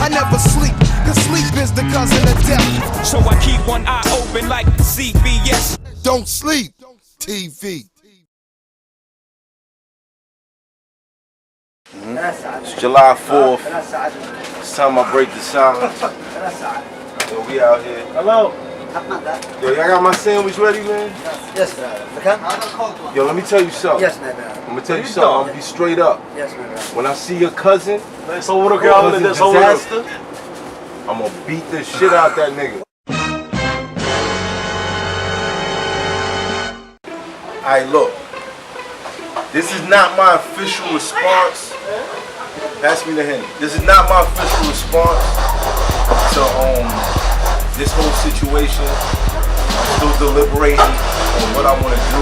I never sleep, cause sleep is the cousin of death. So I keep one eye open like CBS. Don't sleep, TV. It's July 4th. It's time I break the silence. Yo, we out here. Hello. Yo, y'all got my sandwich ready, man? Yes, man. Yo, let me tell you something. Yes, man. I'm gonna tell you something. I'm gonna be straight up. Yes, man. When I see your cousin, Cousin Disaster, I'm gonna beat the shit out that nigga. Alright, look. This is not my official response. Pass me the Henny. This is not my official response to this whole situation. I'm still deliberating on what I want to do,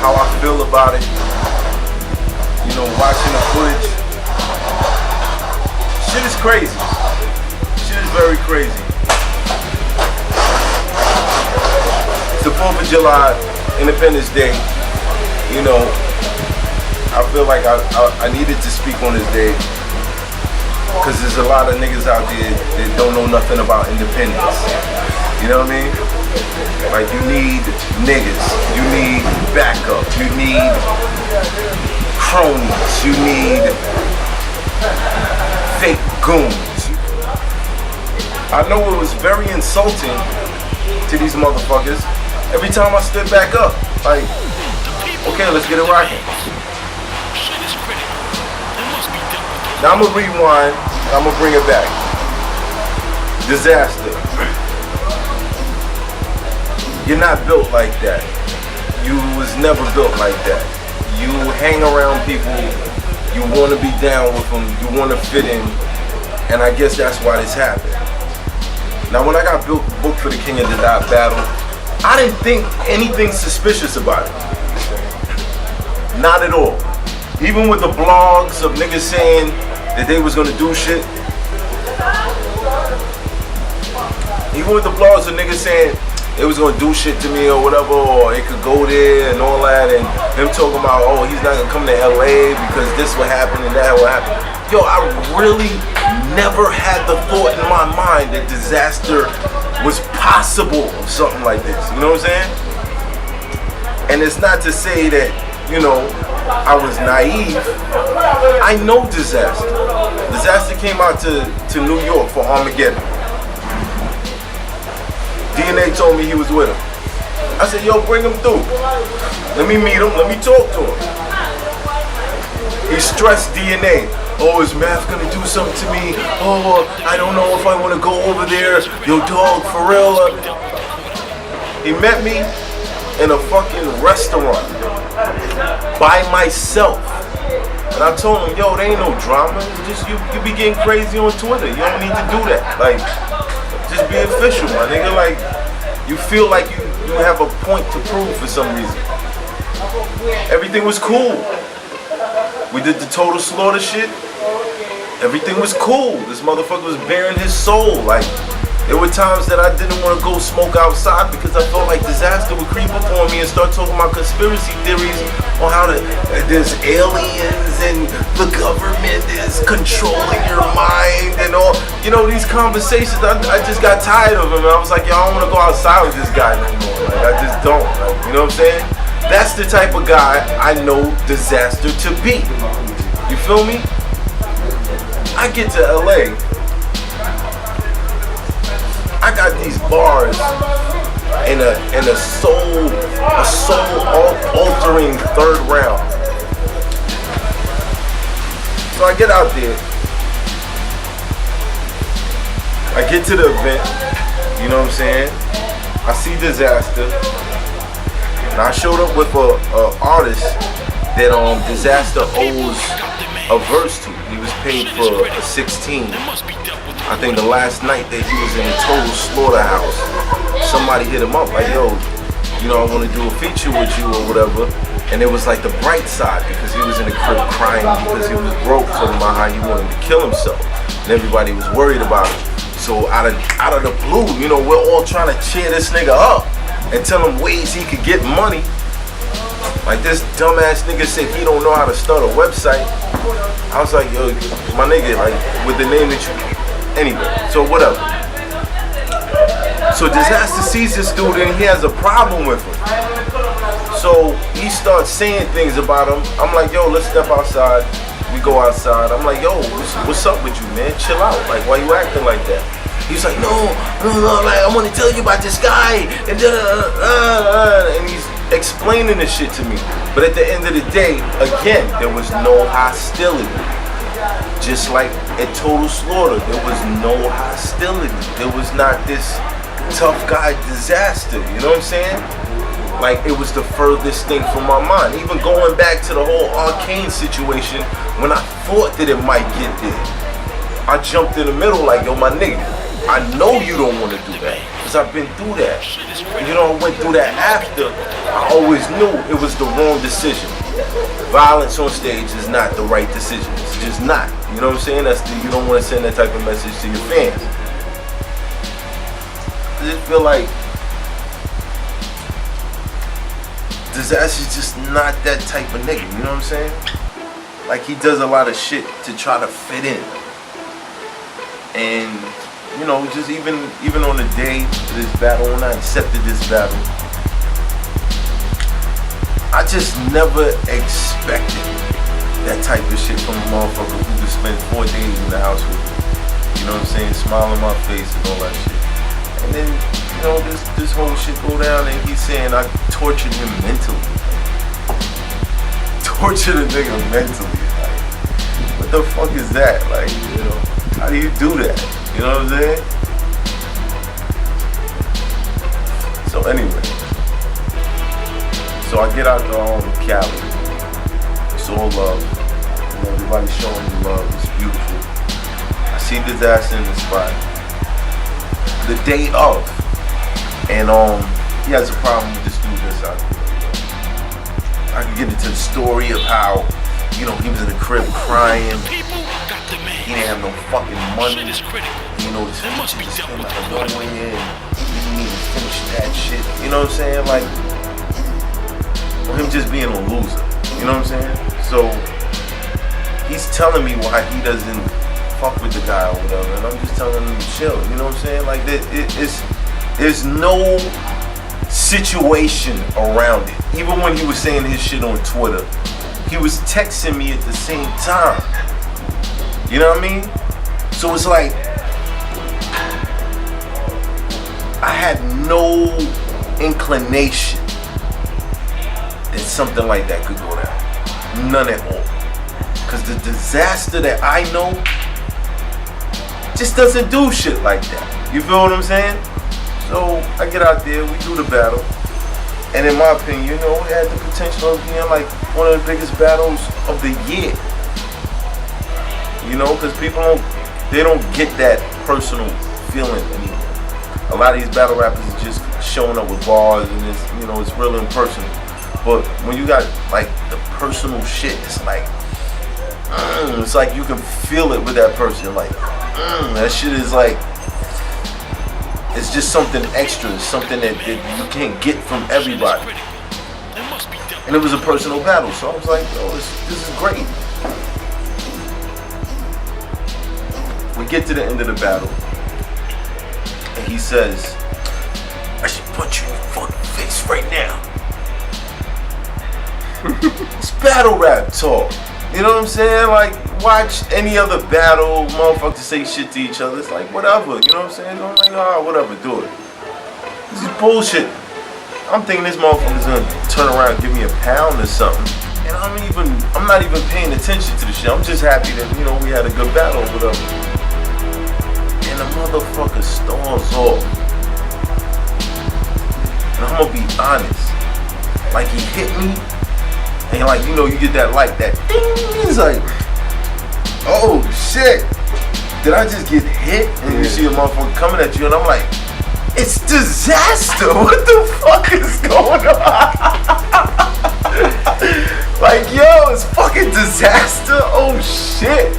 how I feel about it. You know, watching the footage. Shit is crazy. Shit is very crazy. It's the 4th of July, Independence Day. You know, I feel like I needed to speak on this day because there's a lot of niggas out there that don't know nothing about independence. You know what I mean? Like, you need niggas, you need backup, you need cronies, you need fake goons. I know it was very insulting to these motherfuckers every time I stood back up. Like, okay, let's get it rocking. Now I'm gonna rewind and I'm gonna bring it back. Disaster. You're not built like that. You was never built like that. You hang around people, you wanna be down with them, you wanna fit in, and I guess that's why this happened. Now when I got booked for the King of the Dot battle, I didn't think anything suspicious about it. Not at all. Even with the blogs of niggas saying that they was gonna do shit. Even with the blogs of niggas saying they was gonna do shit to me or whatever, or it could go there and all that, and them talking about, oh, he's not gonna come to LA because this will happen and that will happen. Yo, I really never had the thought in my mind that disaster was possible of something like this. You know what I'm saying? And it's not to say that, you know, I was naive. I know Disaster. Disaster came out to New York for Armageddon. DNA told me he was with him. I said, yo, bring him through. Let me meet him, let me talk to him. He stressed DNA. Oh, is Math gonna do something to me? Oh, I don't know if I wanna go over there. Yo, dog, for real. He met me in a fucking restaurant by myself, and I told him, yo, there ain't no drama. Just you be getting crazy on Twitter. You don't need to do that. Like, just be official, my nigga. Like, you feel like you have a point to prove for some reason. Everything was cool. We did the Total Slaughter shit. Everything was cool. This motherfucker was bearing his soul. Like, there were times that I didn't want to go smoke outside because I felt like Disaster would creep up on me and start talking about conspiracy theories on how there's aliens and the government is controlling your mind and all. You know, these conversations, I just got tired of them. And I was like, yo, I don't want to go outside with this guy no more. Like, I just don't. Like, you know what I'm saying? That's the type of guy I know Disaster to be. You feel me? I get to LA. I got these bars in a soul altering third round. So I get out there. I get to the event. You know what I'm saying? I see Disaster. And I showed up with a artist that Disaster owes a verse to. He was paid for a 16. I think the last night that he was in a Total Slaughterhouse, somebody hit him up like, yo, you know, I want to do a feature with you or whatever. And it was like the bright side because he was in the crib crying because he was broke, talking about how he wanted to kill himself. And everybody was worried about it. So out of the blue, you know, we're all trying to cheer this nigga up and tell him ways he could get money. Like this dumbass nigga said he don't know how to start a website. I was like, yo, my nigga, like, with the name that you, anyway, so whatever. So Disaster sees this dude and he has a problem with him. So he starts saying things about him. I'm like, yo, let's step outside. We go outside. I'm like, yo, what's up with you, man? Chill out. Like, why you acting like that? He's like, no, like, I want to tell you about this guy. And he's explaining this shit to me. But at the end of the day, again, there was no hostility. Just like at Total Slaughter, there was no hostility. There was not this tough guy Disaster, you know what I'm saying? Like, it was the furthest thing from my mind. Even going back to the whole Arcane situation, when I thought that it might get there, I jumped in the middle like, yo, my nigga, I know you don't want to do that, because I've been through that. You know, I went through that after. I always knew it was the wrong decision. Violence on stage is not the right decision. It's just not. You know what I'm saying? You don't want to send that type of message to your fans. I just feel like Disaster's just not that type of nigga, you know what I'm saying? Like, he does a lot of shit to try to fit in. And, you know, just even on the day of this battle, when I accepted this battle, I just never expected that type of shit from a motherfucker who could spend 4 days in the house with me. You know what I'm saying? Smile on my face and all that shit. And then, you know, this whole shit go down and he's saying I tortured him mentally. Tortured a nigga mentally. Like, what the fuck is that? Like, you know, how do you do that? You know what I'm saying? So anyway. So I get out to Cali. It's all love. You know, everybody's showing me love. It's beautiful. I see Disaster in the spot. The day of, and he has a problem with this dude that's out there. I can get into the story of how, you know, he was in the crib crying. He didn't have no fucking money. You know, his future just came out of nowhere, and he needed to finish that shit. You know what I'm saying? Like, him just being a loser. You know what I'm saying? So he's telling me why he doesn't fuck with the guy or whatever, and I'm just telling him to chill. You know what I'm saying? Like, there's no situation around it. Even when he was saying his shit on Twitter, he was texting me at the same time. You know what I mean? So it's like, I had no inclination that something like that could go down. None at all. Because the Disaster that I know just doesn't do shit like that. You feel what I'm saying? So I get out there, we do the battle, and in my opinion, you know, it had the potential of being like one of the biggest battles of the year. You know, because people don't get that personal feeling anymore. A lot of these battle rappers are just showing up with bars, and it's, you know, it's real impersonal. But when you got like the personal shit, it's like you can feel it with that person. Like, that shit is like, it's just something extra, something that you can't get from everybody. And it was a personal battle, so I was like, yo, this is great. We get to the end of the battle, and he says, I should punch you in your fucking face right now. It's battle rap talk. You know what I'm saying? Like, watch any other battle, motherfuckers say shit to each other. It's like, whatever. You know what I'm saying? I'm like, whatever, do it. This is bullshit. I'm thinking this motherfucker's gonna turn around and give me a pound or something. And I'm not even paying attention to the shit. I'm just happy that, you know, we had a good battle or whatever. And the motherfucker storms off. And I'm gonna be honest. Like, he hit me. And like, you know, you get that like that ding, it's like, oh shit, did I just get hit? And you see a motherfucker coming at you, and I'm like, it's Disaster. What the fuck is going on? Like, yo, it's fucking Disaster. Oh shit.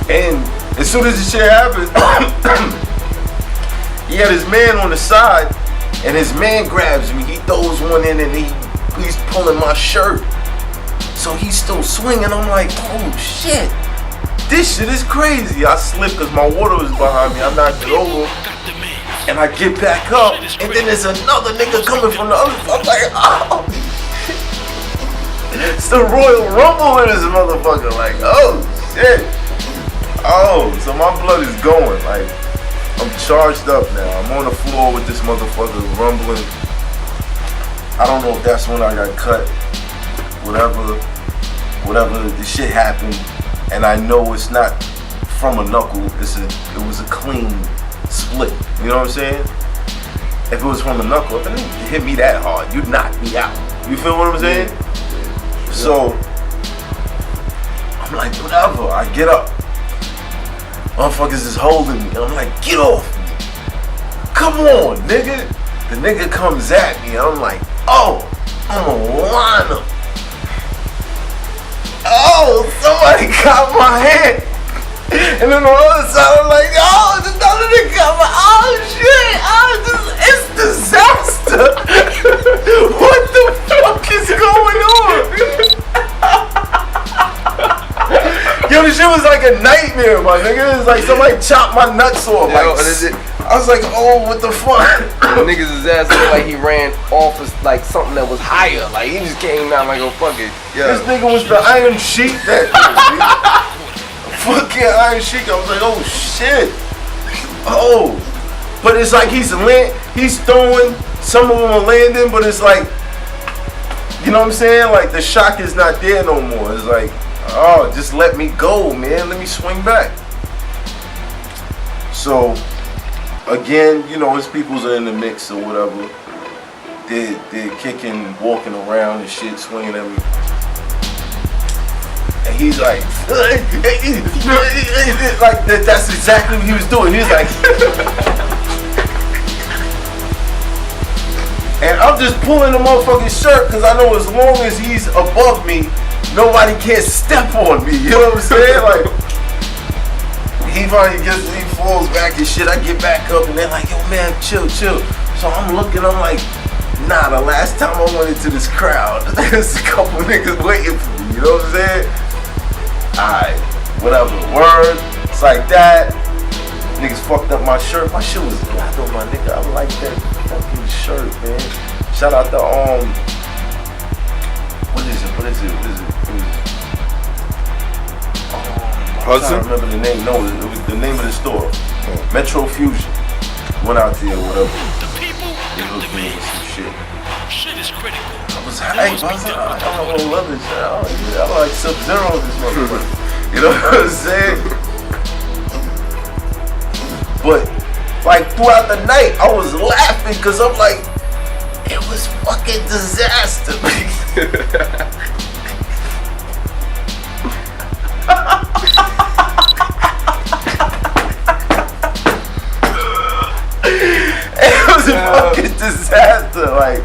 And as soon as the shit happened, he had his man on the side, and his man grabs me. He throws one in, and he's pulling my shirt. So he's still swinging. I'm like, oh shit, this shit is crazy. I slipped because my water was behind me. I knocked it over, and I get back up, and then there's another nigga coming from the other. I'm like, oh, it's the Royal Rumble in this motherfucker. Like, oh shit. Oh, so my blood is going. Like, I'm charged up now. I'm on the floor with this motherfucker rumbling. I don't know if that's when I got cut. Whatever the shit happened, and I know it's not from a knuckle. It was a clean split. You know what I'm saying? If it was from a knuckle, if it didn't hit me that hard, you'd knock me out. You feel what I'm saying? Yeah. So I'm like, whatever. I get up. Motherfuckers is holding me, and I'm like, get off me. Come on, nigga. The nigga comes at me, and I'm like, oh, I'm gonna line him. Oh, somebody got my hand. And then on the other side, I'm like, oh, there's another nigga got my, oh shit, it's disaster. What the fuck is going on? Yo, this shit was like a nightmare, my nigga. It was like somebody chopped my nuts off. Yo, like, I was like, oh, what the fuck? The niggas is ass looked like he ran off of like something that was higher. Like he just came out like, oh fuck it. Yeah. This nigga was the Iron Sheik that fucking Iron Sheik. I was like, oh shit. Oh. But it's like he's throwing, some of them are landing, but it's like, you know what I'm saying? Like the shock is not there no more. It's like, oh, just let me go, man. Let me swing back. So again, you know, his peoples are in the mix or whatever. They're kicking, walking around and shit, swinging at me. And he's like, like that's exactly what he was doing. He was like, and I'm just pulling the motherfucking shirt because I know as long as he's above me, nobody can step on me. You know what I'm saying? Like, he falls back and shit. I get back up and they're like, yo man, chill. So I'm looking, I'm like, nah, the last time I went into this crowd, there's a couple niggas waiting for me, you know what I'm saying? Alright, whatever, word, it's like that. Niggas fucked up my shirt. My shit was black on my nigga. I like that fucking shirt, man. Shout out to what is it? I can't remember the name. No, it was the name of the store. Metro Fusion. Went out there or whatever. They hooked me with some shit. Shit is critical. I was hyped. I was like, I don't love this shit. I like Sub-Zero this motherfucker. You know what I'm saying? But like throughout the night, I was laughing because I'm like, it was fucking disaster. It was a fucking disaster. Like,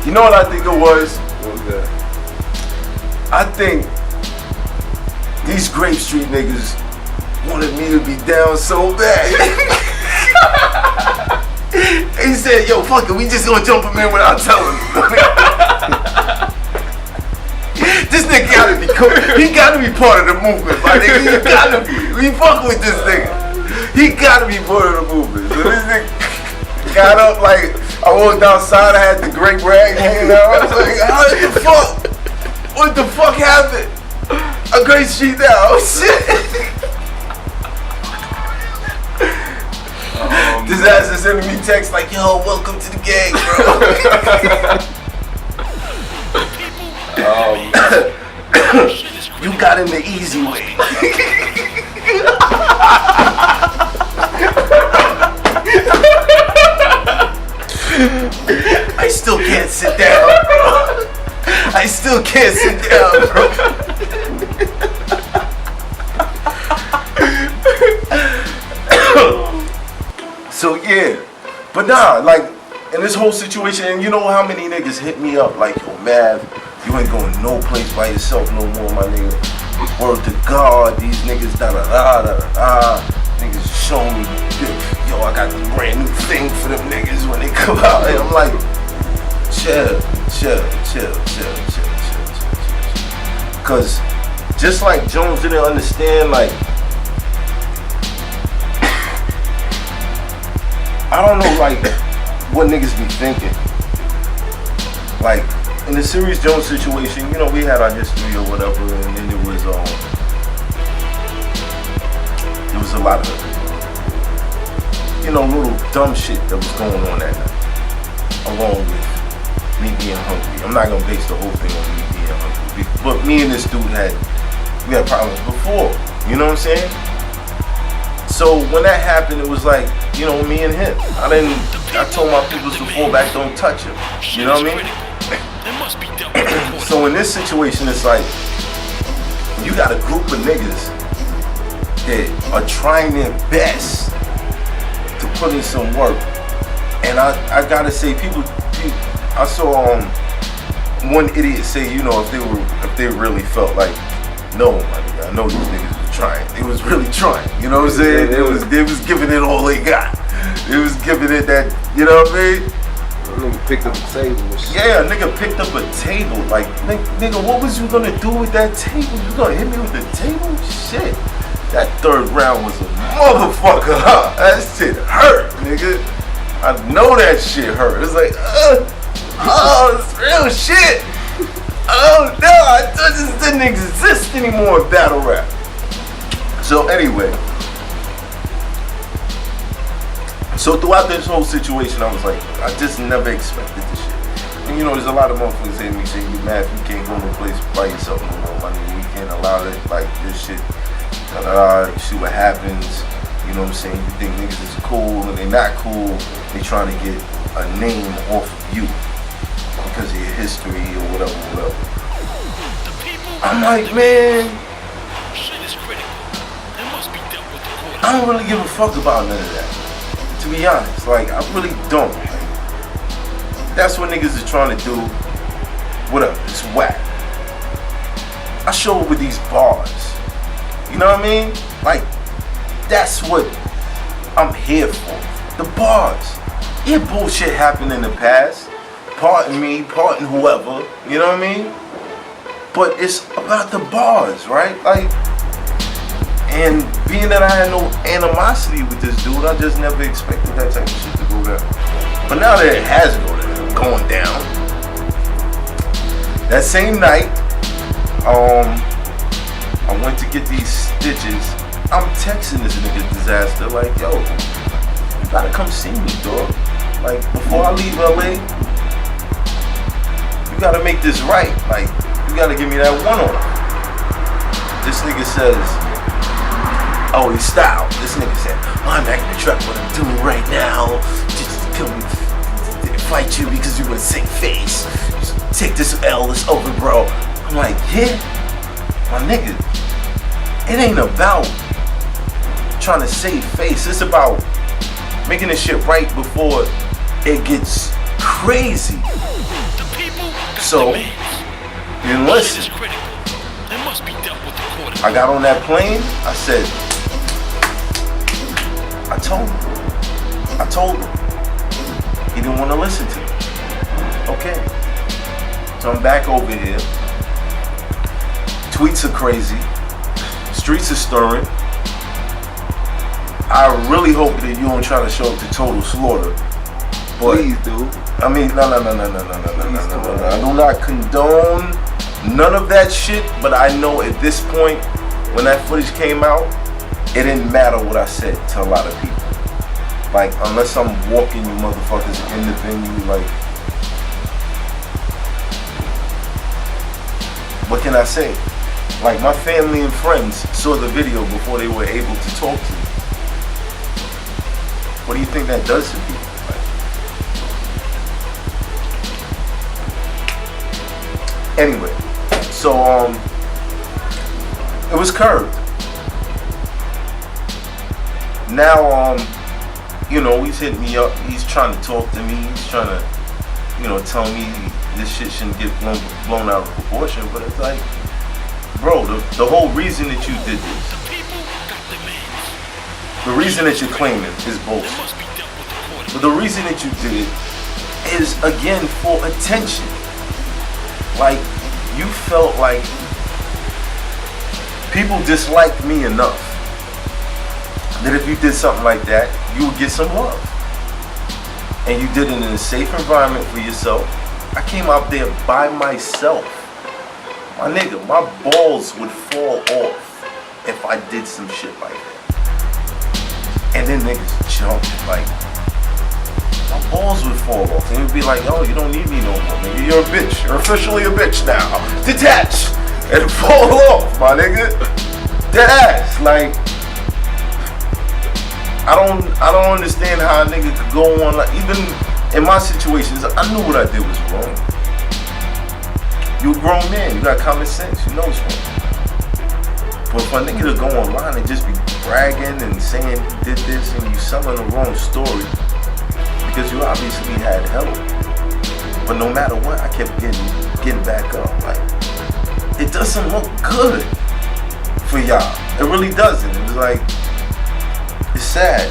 you know what I think it was? What was that? I think these Grape Street niggas wanted me to be down so bad. He said, yo, fuck it, we just gonna jump him in without telling him. This nigga gotta be cool. He gotta be part of the movement, my nigga. He gotta be. We fuck with this nigga. He gotta be part of the movement. So this nigga got up like, I walked outside, I had the grape rag hanging out. I was like, how the fuck? What the fuck happened? A Grape Street now. Oh shit. Disaster sending me text like, yo, welcome to the gang, bro. You got him the easy way. I still can't sit down, bro. I still can't sit down, bro. So yeah, but nah, like in this whole situation, and you know how many niggas hit me up like, yo, Mav, you ain't going no place by yourself no more, my nigga. Word to God, these niggas da-da-da. Niggas show me, yo, I got this brand new thing for them niggas when they come out. And I'm like, chill. Cause just like Jones didn't understand, like, I don't know, like, what niggas be thinking. Like, in the Serious Jones situation, you know, we had our history or whatever, and then there was a lot of, you know, little dumb shit that was going on that night, along with me being hungry. I'm not gonna base the whole thing on me being hungry, but me and this dude we had problems before, you know what I'm saying? So when that happened, it was like, you know, me and him. I told my people to fall back, don't touch him, you know what I mean? So in this situation, it's like, you got a group of niggas that are trying their best to put in some work, and I gotta say, people I saw one idiot say, you know, if they really felt like, no, my nigga, I know these niggas were trying. They was really trying, you know what I'm saying? They was giving it all they got. They was giving it that, you know what I mean? Nigga picked up a table and shit. Yeah, nigga picked up a table. Like, nigga, what was you gonna do with that table? You gonna hit me with the table? Shit. That third round was a motherfucker, huh? That shit hurt, nigga. I know that shit hurt. It's like, oh, it's real shit. Oh no, I thought this didn't exist anymore in battle rap. So anyway, so throughout this whole situation, I was like, I just never expected this shit. And you know, there's a lot of motherfuckers saying me, saying, you mad if you can't go to a place by yourself no more, my nigga. We can't allow it, like, this shit. You see what happens. You know what I'm saying? You think niggas is cool and they not cool. They trying to get a name off of you because of your history or whatever. I'm like, man, I don't really give a fuck about none of that. To be honest, like, I really don't. Like, that's what niggas is trying to do. Whatever, it's whack. I show up with these bars. You know what I mean? Like, that's what I'm here for. The bars. Yeah, bullshit happened in the past. Pardon me, pardon whoever. You know what I mean? But it's about the bars, right? Like, and being that I had no animosity with this dude, I just never expected that type of shit to go down. But now that it has going down, that same night, I went to get these stitches. I'm texting this nigga Disaster like, yo, you gotta come see me, dog. Like, before I leave LA, you gotta make this right. Like, you gotta give me that one-on. This nigga says, oh, he's style. This nigga said, I'm not gonna track what I'm doing right now. Just come fight you because you want to save face. Just take this L, it's over, bro. I'm like, yeah, my nigga, it ain't about trying to save face. It's about making this shit right before it gets crazy. So, then listen. I got on that plane. I said, I told him. He didn't want to listen to me. Okay. So I'm back over here. Tweets are crazy. Streets are stirring. I really hope that you don't try to show up to total slaughter. But, please do. I mean, no. I do not condone none of that shit, but I know at this point, when that footage came out, it didn't matter what I said to a lot of people. Like, unless I'm walking you motherfuckers in the venue, like, what can I say? Like, my family and friends saw the video before they were able to talk to me. What do you think that does to people? Anyway, so it was curved. Now you know, he's hitting me up, he's trying to talk to me, he's trying to, you know, tell me this shit shouldn't get blown out of proportion, but it's like, bro, the whole reason that you did this, the reason that you're claiming is bullshit. But the reason that you did it is again for attention. Like, you felt like people disliked me enough that if you did something like that, you would get some love. And you did it in a safe environment for yourself. I came out there by myself. My nigga, my balls would fall off if I did some shit like that. And then niggas jumped, like, my balls would fall off. And it would be like, oh, you don't need me no more, nigga. You're a bitch. You're officially a bitch now. Detach and fall off, my nigga. Dead ass. Like, I don't understand how a nigga could go on, like, even in my situations, I knew what I did was wrong. You a grown man, you got common sense, you know it's wrong. But for a nigga to go online and just be bragging and saying he did this and you selling the wrong story, because you obviously had help. But no matter what, I kept getting back up. Like, it doesn't look good for y'all. It really doesn't. It's like, it's sad.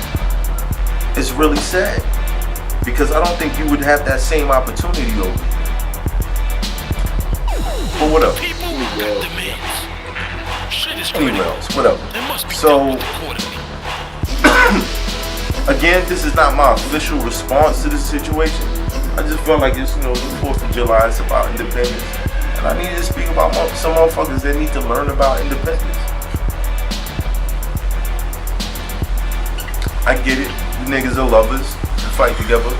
It's really sad. Because I don't think you would have that same opportunity over here. But whatever. Emails, whatever. So, again, this is not my official response to this situation. I just felt like it's, the 4th of July, it's about independence. And I need to speak about some motherfuckers that need to learn about independence. I get it. You niggas are lovers. You fight together.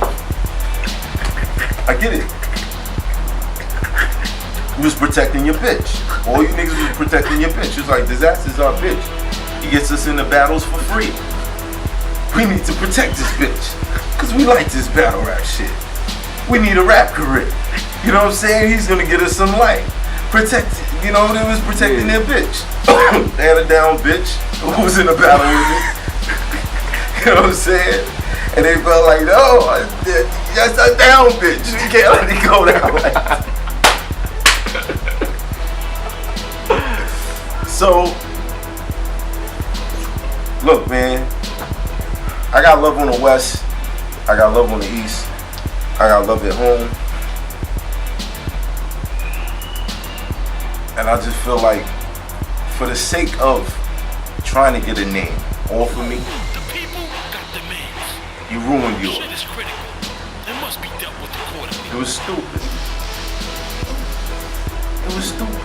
I get it. You was protecting your bitch. All you niggas was protecting your bitch. It's like, Disaster's our bitch. He gets us into battles for free. We need to protect this bitch. Because we like this battle rap shit. We need a rap career. You know what I'm saying? He's gonna get us some light. Protect it. They was protecting their bitch. They had a down bitch who was in a battle with me. You know what I'm saying? And they felt like, oh, that's a down bitch. We can't let it go down like that. So, look, man. I got love on the West. I got love on the East. I got love at home. And I just feel like, for the sake of trying to get a name off of me, you ruined yours. It was stupid. It was stupid.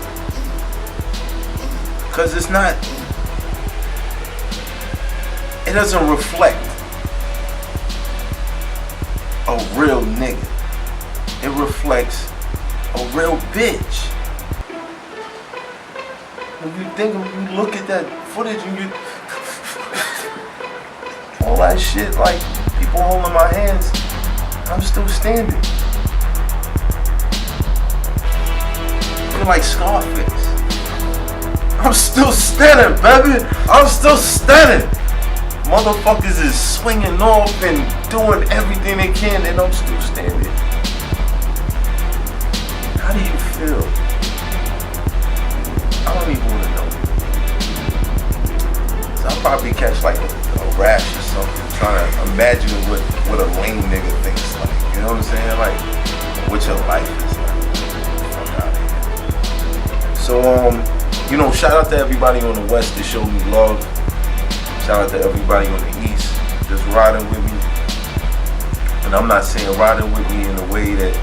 Because it doesn't reflect a real nigga. It reflects a real bitch. When you look at that footage and you all that shit, like people holding my hands, I'm still standing. I feel like Scarface. I'm still standing, baby. I'm still standing. Motherfuckers is swinging off and doing everything they can, and I'm still standing. How do you feel? I don't even want to know. So I'll probably catch like a rash or something, trying to imagine what a lame nigga thinks like. You know what I'm saying? Like, what your life is like. Fuck out of here. So, shout out to everybody on the West that showed me love. Shout out to everybody on the East that's riding with me. And I'm not saying riding with me in a way that,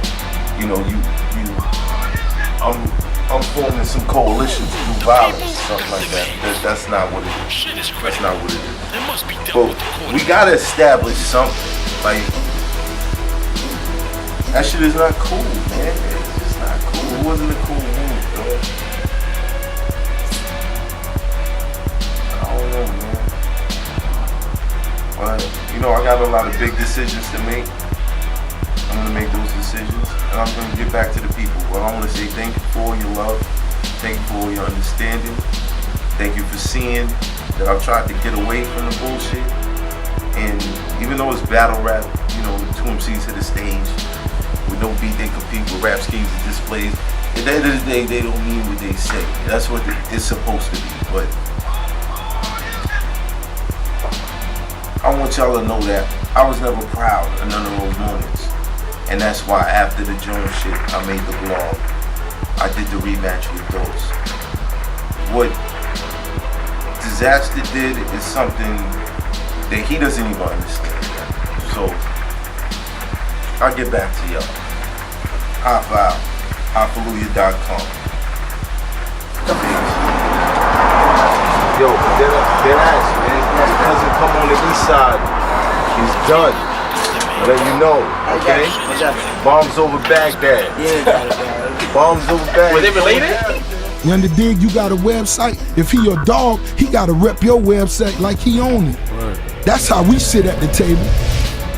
I'm forming some coalitions to do violence or something like that. That's not what it is. That's not what it is. But we gotta establish something. Like, that shit is not cool, man. It's just not cool. It wasn't a cool move, bro. I don't know, man. But, I got a lot of big decisions to make. I'm gonna make those decisions, and I'm gonna get back to the people. Well, I want to say thank you for all your love. Thank you for all your understanding. Thank you for seeing that I've tried to get away from the bullshit. And even though it's battle rap, two MCs hit the stage with no beat, they compete with rap schemes and displays. At the end of the day, they don't mean what they say. That's what it's supposed to be. But I want y'all to know that I was never proud of none of those moments. And that's why after the June shit, I made the blog. I did the rematch with Dose. What Disaster did is something that he doesn't even understand. So, I'll get back to y'all. Hoffa, hoffaluya.com. Yo, dead ass, man. My cousin come on the east side. He's done. Let you know, okay? Bombs over Baghdad. Bombs over Baghdad. Were they related? You underdig? You got a website. If he your dog, he gotta rep your website like he own it. Right. That's how we sit at the table.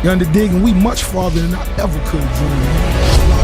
You underdig? And we much farther than I ever could have dreamed.